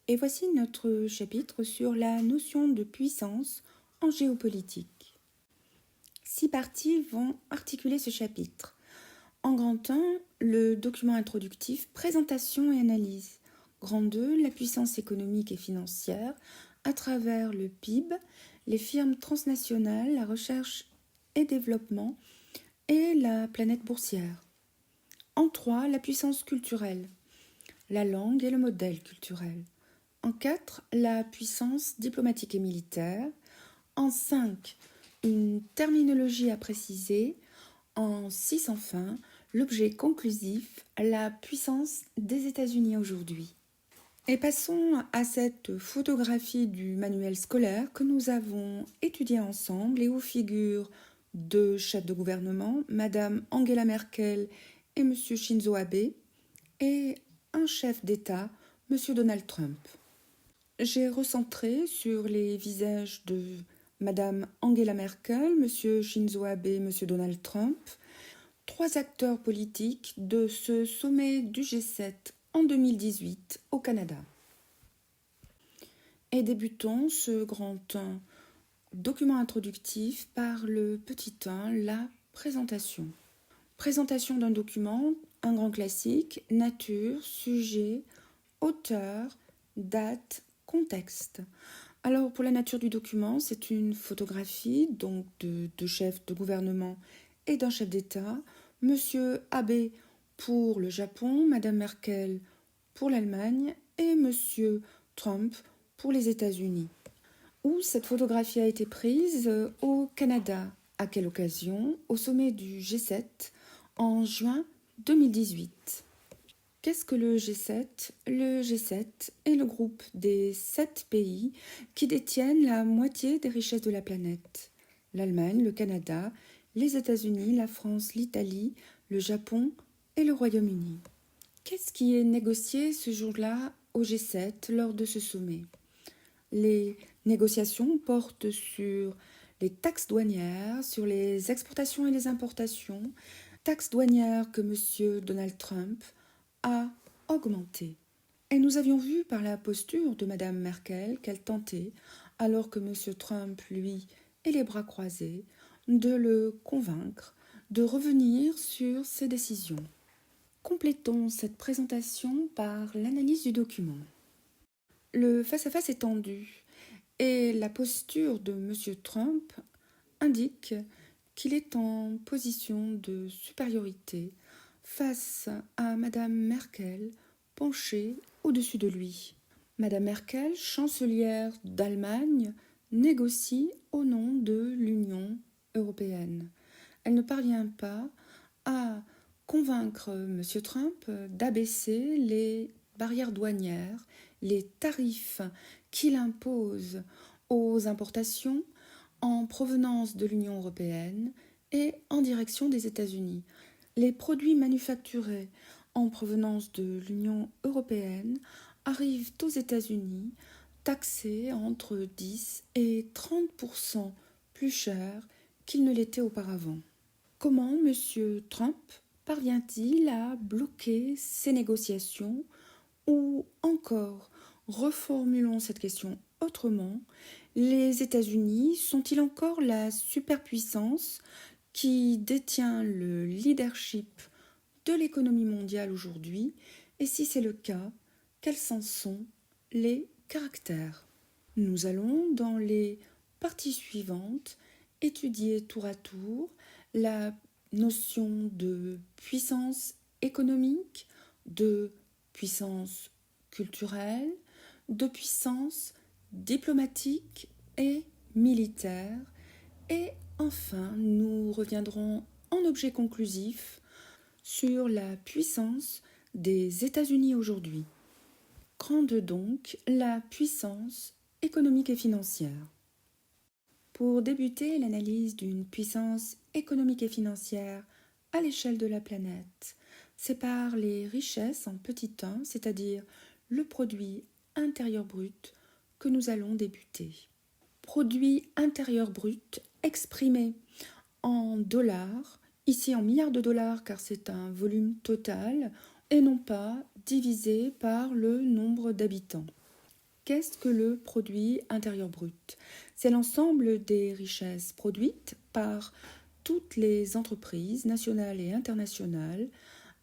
Et voici notre chapitre sur la notion de puissance en géopolitique. 6 parties vont articuler ce chapitre. En grand 1, le document introductif, présentation et analyse. Grand 2, la puissance économique et financière à travers le PIB, les firmes transnationales, la recherche et développement et la planète boursière. En 3, la puissance culturelle, la langue et le modèle culturel. En 4, la puissance diplomatique et militaire. En 5, une terminologie à préciser. En 6, enfin, l'objet conclusif, la puissance des États-Unis aujourd'hui. Et passons à cette photographie du manuel scolaire que nous avons étudié ensemble et où figurent deux chefs de gouvernement, Madame Angela Merkel et M. Shinzo Abe, et un chef d'État, M. Donald Trump. J'ai recentré sur les visages de Madame Angela Merkel, M. Shinzo Abe et M. Donald Trump, trois acteurs politiques de ce sommet du G7 en 2018 au Canada. Et débutons ce grand 1 document introductif par le petit 1, la présentation. Présentation d'un document, un grand classique, nature, sujet, auteur, date, contexte. Alors pour la nature du document, c'est une photographie donc de chefs de gouvernement et d'un chef d'État. Monsieur Abe pour le Japon, Madame Merkel pour l'Allemagne et Monsieur Trump pour les États-Unis. Où cette photographie a été prise au Canada. À quelle occasion? Au sommet du G7 en juin 2018. Qu'est-ce que le G7? Le G7 est le groupe des 7 pays qui détiennent la moitié des richesses de la planète. L'Allemagne, le Canada, les États-Unis, la France, l'Italie, le Japon et le Royaume-Uni. Qu'est-ce qui est négocié ce jour-là au G7 lors de ce sommet? Les négociations portent sur les taxes douanières, sur les exportations et les importations, taxes douanières que M. Donald Trump a augmenté. Et nous avions vu par la posture de Mme Merkel qu'elle tentait, alors que M. Trump, lui, ait les bras croisés, de le convaincre de revenir sur ses décisions. Complétons cette présentation par l'analyse du document. Le face-à-face est tendu et la posture de M. Trump indique qu'il est en position de supériorité face à Mme Merkel penchée au-dessus de lui. Mme Merkel, chancelière d'Allemagne, négocie au nom de l'Union européenne. Elle ne parvient pas à convaincre M. Trump d'abaisser les barrières douanières, les tarifs qu'il impose aux importations en provenance de l'Union européenne et en direction des États-Unis. Les produits manufacturés en provenance de l'Union européenne arrivent aux États-Unis taxés entre 10 et 30% plus cher qu'ils ne l'étaient auparavant. Comment M. Trump parvient-il à bloquer ces négociations? Ou encore, reformulons cette question autrement, les États-Unis sont-ils encore la superpuissance qui détient le leadership de l'économie mondiale aujourd'hui? Et si c'est le cas, quels en sont les caractères? Nous allons, dans les parties suivantes, étudier tour à tour la notion de puissance économique, de puissance culturelle, de puissance diplomatique et militaire. Et enfin, nous reviendrons en objet conclusif sur la puissance des États-Unis aujourd'hui. Grande donc la puissance économique et financière. Pour débuter l'analyse d'une puissance économique et financière à l'échelle de la planète, c'est par les richesses en petit 1, c'est-à-dire le produit intérieur brut, que nous allons débuter. Produit intérieur brut exprimé en dollars, ici en milliards de dollars car c'est un volume total, et non pas divisé par le nombre d'habitants. Qu'est-ce que le produit intérieur brut? C'est l'ensemble des richesses produites par toutes les entreprises nationales et internationales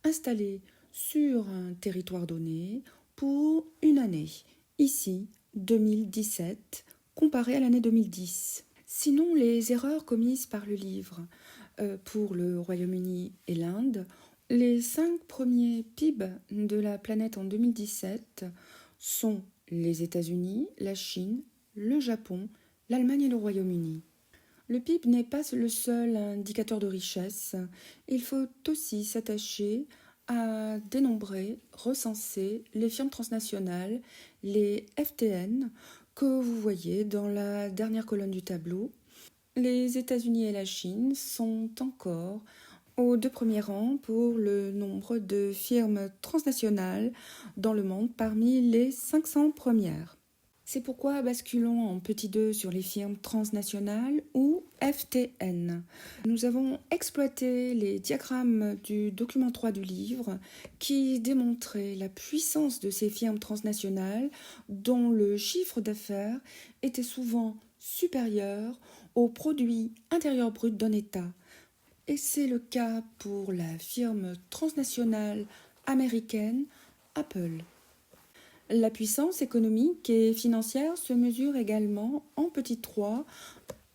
installées sur un territoire donné pour une année. Ici, 2017, comparé à l'année 2010. Sinon, les erreurs commises par le livre pour le Royaume-Uni et l'Inde, les 5 premiers PIB de la planète en 2017 sont les États-Unis, la Chine, le Japon, l'Allemagne et le Royaume-Uni. Le PIB n'est pas le seul indicateur de richesse. Il faut aussi s'attacher à dénombrer, recenser les firmes transnationales, les FTN, que vous voyez dans la dernière colonne du tableau. Les États-Unis et la Chine sont encore aux 2 premiers rangs pour le nombre de firmes transnationales dans le monde parmi les 500 premières. C'est pourquoi basculons en petit 2 sur les firmes transnationales ou FTN. Nous avons exploité les diagrammes du document 3 du livre qui démontraient la puissance de ces firmes transnationales dont le chiffre d'affaires était souvent supérieur au produit intérieur brut d'un État. Et c'est le cas pour la firme transnationale américaine Apple. La puissance économique et financière se mesure également en petit 3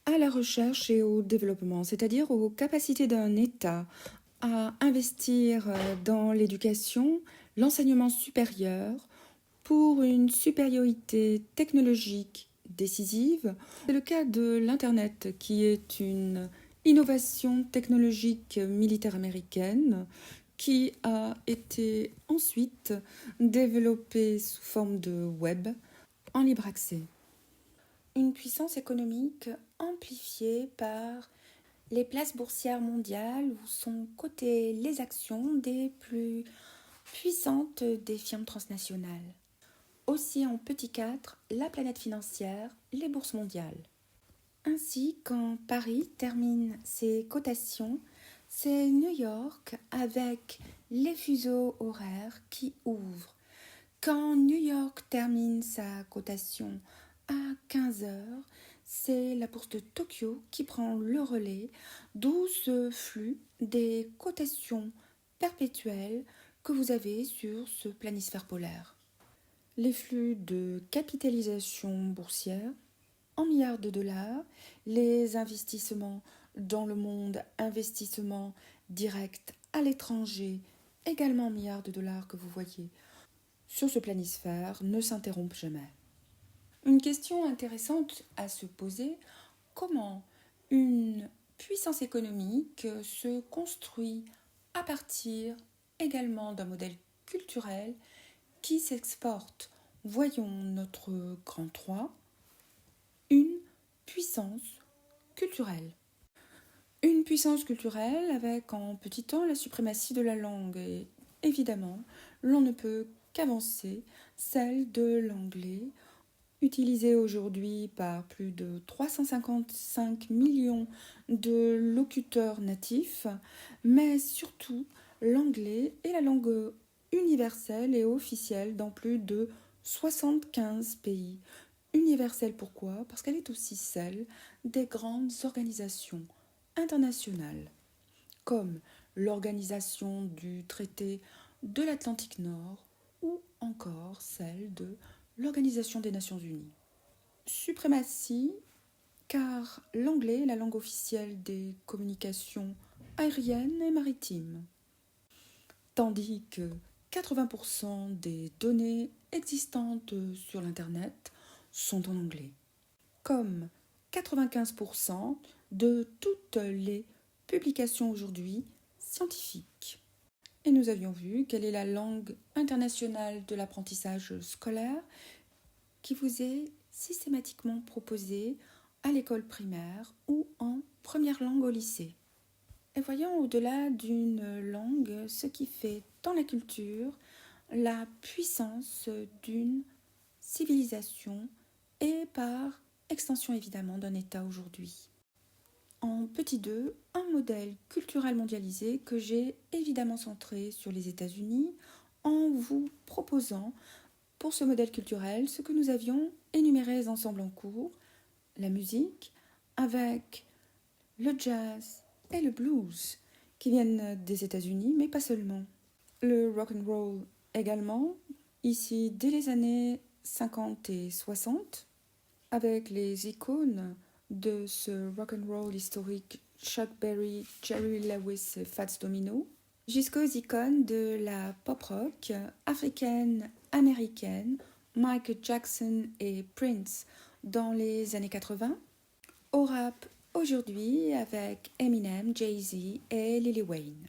à la recherche et au développement, c'est-à-dire aux capacités d'un État à investir dans l'éducation, l'enseignement supérieur pour une supériorité technologique décisive. C'est le cas de l'Internet qui est une innovation technologique militaire américaine qui a été ensuite développée sous forme de web en libre accès. Une puissance économique amplifiée par les places boursières mondiales où sont cotées les actions des plus puissantes des firmes transnationales. Aussi en petit 4, la planète financière, les bourses mondiales. Ainsi, quand Paris termine ses cotations, c'est New York avec les fuseaux horaires qui ouvrent. Quand New York termine sa cotation à 15 heures, c'est la bourse de Tokyo qui prend le relais, d'où ce flux des cotations perpétuelles que vous avez sur ce planisphère polaire. Les flux de capitalisation boursière en milliards de dollars, les investissements dans le monde, investissements directs à l'étranger, également en milliards de dollars que vous voyez sur ce planisphère, ne s'interrompent jamais. Une question intéressante à se poser, comment une puissance économique se construit à partir également d'un modèle culturel qui s'exporte. Voyons notre grand 3. Une puissance culturelle. Une puissance culturelle avec en petit temps la suprématie de la langue. Et évidemment, l'on ne peut qu'avancer celle de l'anglais, utilisé aujourd'hui par plus de 355 millions de locuteurs natifs, mais surtout l'anglais est la langue universelle et officielle dans plus de 75 pays. Universelle pourquoi? Parce qu'elle est aussi celle des grandes organisations internationales, comme l'Organisation du traité de l'Atlantique Nord ou encore celle de l'Organisation des Nations Unies. Suprématie, car l'anglais est la langue officielle des communications aériennes et maritimes, tandis que 80% des données existantes sur l'Internet sont en anglais, comme 95% de toutes les publications aujourd'hui scientifiques. Et nous avions vu quelle est la langue internationale de l'apprentissage scolaire qui vous est systématiquement proposée à l'école primaire ou en première langue au lycée. Et voyons au-delà d'une langue ce qui fait dans la culture la puissance d'une civilisation et par extension évidemment d'un État aujourd'hui. En petit 2, un modèle culturel mondialisé que j'ai évidemment centré sur les États-Unis en vous proposant pour ce modèle culturel ce que nous avions énuméré ensemble en cours, la musique, avec le jazz et le blues, qui viennent des États-Unis, mais pas seulement. Le rock and roll également, ici dès les années 50 et 60, avec les icônes de ce rock and roll historique Chuck Berry, Jerry Lewis et Fats Domino, jusqu'aux icônes de la pop rock africaine, américaine, Michael Jackson et Prince dans les années 80, au rap aujourd'hui avec Eminem, Jay-Z et Lil Wayne.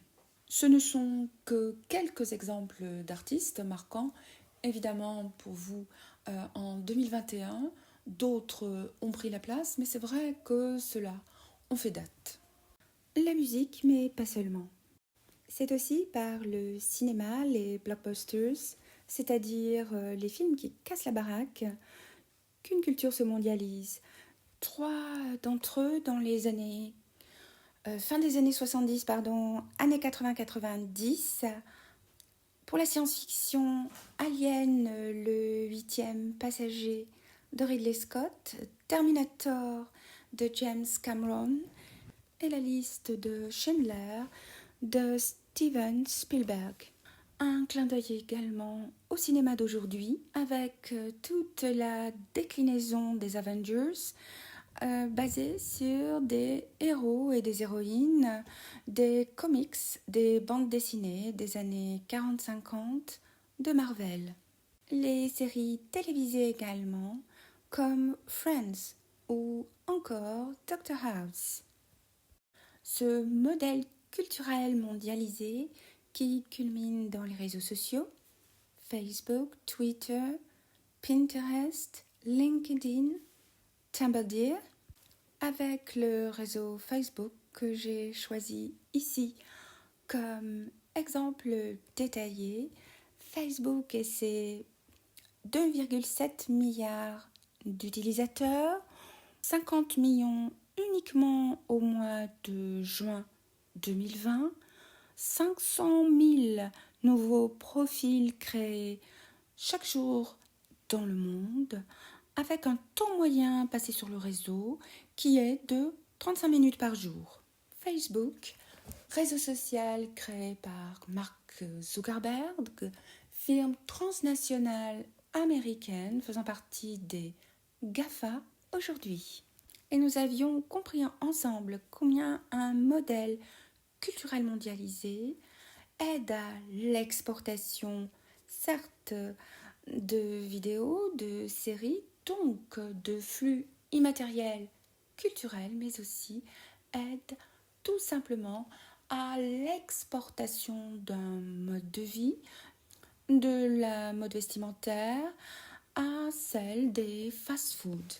Ce ne sont que quelques exemples d'artistes marquants, évidemment pour vous en 2021, d'autres ont pris la place, mais c'est vrai que ceux-là ont fait date. La musique, mais pas seulement. C'est aussi par le cinéma, les blockbusters, c'est-à-dire les films qui cassent la baraque, qu'une culture se mondialise. 3 d'entre eux dans les années fin des années 70, années 80-90. Pour la science-fiction, Alien, le 8e passager de Ridley Scott, Terminator de James Cameron et la liste de Schindler de Steven Spielberg. Un clin d'œil également au cinéma d'aujourd'hui avec toute la déclinaison des Avengers basée sur des héros et des héroïnes, des comics, des bandes dessinées des années 40-50 de Marvel. Les séries télévisées également comme Friends ou encore Doctor House. Ce modèle culturel mondialisé qui culmine dans les réseaux sociaux, Facebook, Twitter, Pinterest, LinkedIn, Tumblr, avec le réseau Facebook que j'ai choisi ici comme exemple détaillé. Facebook et ses 2,7 milliards d'utilisateurs, 50 millions uniquement au mois de juin 2020, 500 000 nouveaux profils créés chaque jour dans le monde, avec un temps moyen passé sur le réseau qui est de 35 minutes par jour. Facebook, réseau social créé par Mark Zuckerberg, firme transnationale américaine faisant partie des GAFA aujourd'hui. Et nous avions compris ensemble combien un modèle culturel mondialisé aide à l'exportation, certes, de vidéos, de séries, donc de flux immatériels culturels, mais aussi aide tout simplement à l'exportation d'un mode de vie, de la mode vestimentaire à celle des fast-foods.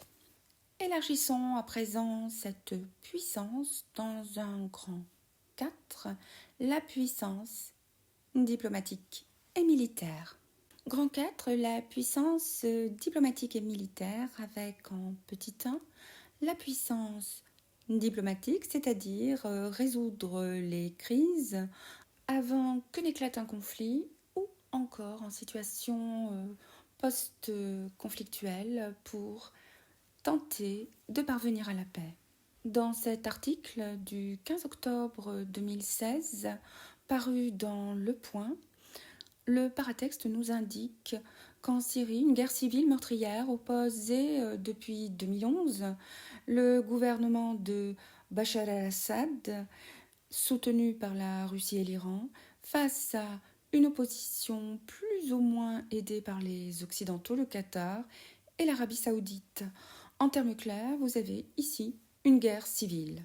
Élargissons à présent cette puissance dans un grand 4, la puissance diplomatique et militaire. Grand 4, la puissance diplomatique et militaire avec en petit 1, la puissance diplomatique, c'est-à-dire résoudre les crises avant que n'éclate un conflit ou encore en situation post-conflictuelle pour tenter de parvenir à la paix. Dans cet article du 15 octobre 2016, paru dans Le Point, le paratexte nous indique qu'en Syrie, une guerre civile meurtrière opposait depuis 2011 le gouvernement de Bachar al-Assad, soutenu par la Russie et l'Iran, face à une opposition plus ou moins aidée par les Occidentaux, le Qatar et l'Arabie saoudite. En termes clairs, vous avez ici une guerre civile.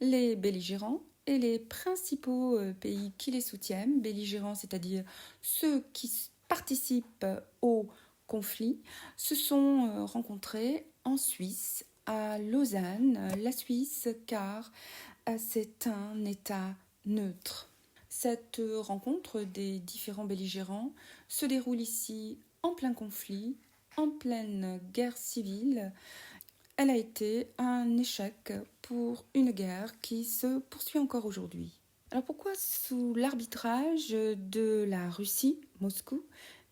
Les belligérants et les principaux pays qui les soutiennent, belligérants, c'est-à-dire ceux qui participent au conflit, se sont rencontrés en Suisse, à Lausanne, la Suisse, car c'est un État neutre. Cette rencontre des différents belligérants se déroule ici en plein conflit, en pleine guerre civile. Elle a été un échec pour une guerre qui se poursuit encore aujourd'hui. Alors pourquoi sous l'arbitrage de la Russie, Moscou,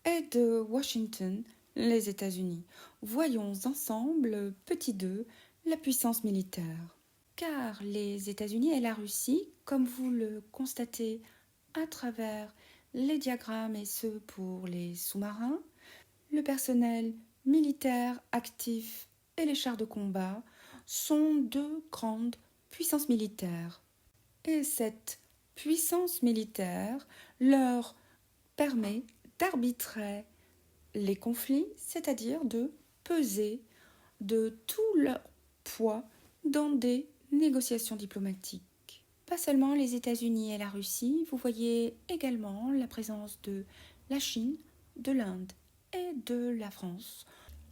et de Washington, les États-Unis. Voyons ensemble, petit 2, la puissance militaire. Car les États-Unis et la Russie, comme vous le constatez à travers les diagrammes et ceux pour les sous-marins, le personnel militaire actif et les chars de combat sont deux grandes puissances militaires. Et cette puissance militaire leur permet d'arbitrer les conflits, c'est-à-dire de peser de tout leur poids dans des négociations diplomatiques. Pas seulement les États-Unis et la Russie, vous voyez également la présence de la Chine, de l'Inde et de la France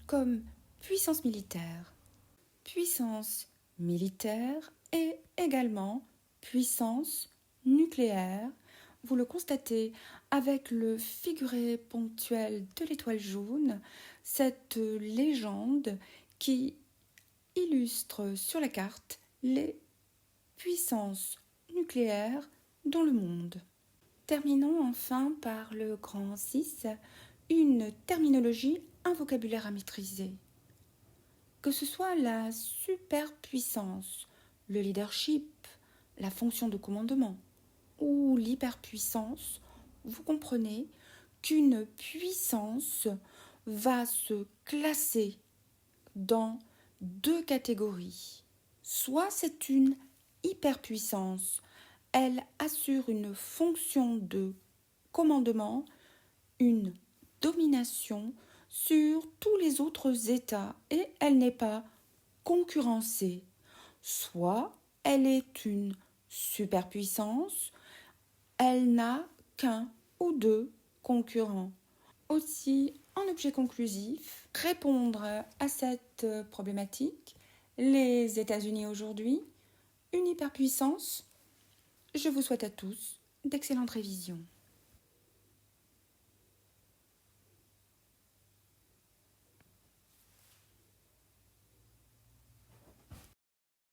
comme puissance militaire. Puissance militaire et également puissance nucléaire. Vous le constatez avec le figuré ponctuel de l'étoile jaune, cette légende qui illustre sur la carte les puissances nucléaires dans le monde. Terminons enfin par le grand 6, une terminologie, un vocabulaire à maîtriser. Que ce soit la superpuissance, le leadership, la fonction de commandement ou l'hyperpuissance, vous comprenez qu'une puissance va se classer dans deux catégories. Soit c'est une hyperpuissance, elle assure une fonction de commandement, une domination sur tous les autres États et elle n'est pas concurrencée. Soit elle est une superpuissance, elle n'a qu'un ou deux concurrents. Aussi, en objet conclusif, répondre à cette problématique, les États-Unis aujourd'hui, une hyperpuissance. Je vous souhaite à tous d'excellentes révisions.